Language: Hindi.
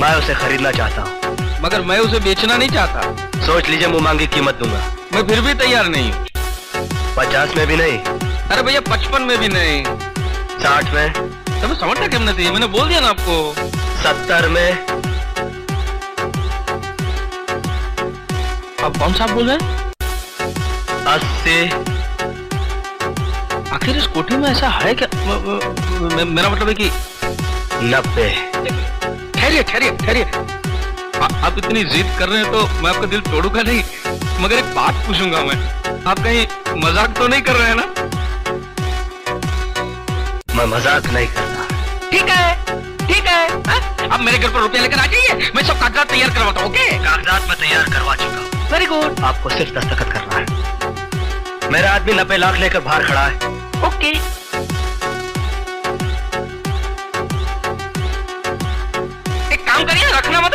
मैं उसे खरीदना चाहता हूँ। मगर मैं उसे बेचना नहीं चाहता। सोच लीजिए, मुंह मांगी कीमत दूंगा। मैं फिर भी तैयार नहीं हूँ। 50 में भी नहीं? अरे भैया 55 में भी नहीं। 60 में? तब समझना क्यों नहीं थी, मैंने बोल दिया ना आपको। 70 में? आप कौन सा बोल रहे हैं? 80? आखिर इस कोठी में ऐसा है क्या? मेरा मतलब है कि 90? ठहरिए ठहरिए ठहरिए, आप इतनी जिद कर रहे हैं तो मैं आपका दिल तोड़ूंगा नहीं, मगर एक बात पूछूंगा मैं। आप कहीं मजाक तो नहीं कर रहे हैं ना? मैं मजाक नहीं करता। ठीक है ठीक है, अब मेरे घर पर रुपया लेकर आ जाइए, मैं सब कागजात तैयार करवाता हूँ। ओके, कागजात मैं तैयार करवा चुका हूँ। Very good. आपको सिर्फ दस्तखत करना है। मेरा आदमी 90 लाख लेकर बाहर खड़ा है। ओके। एक काम करिए, रखना मत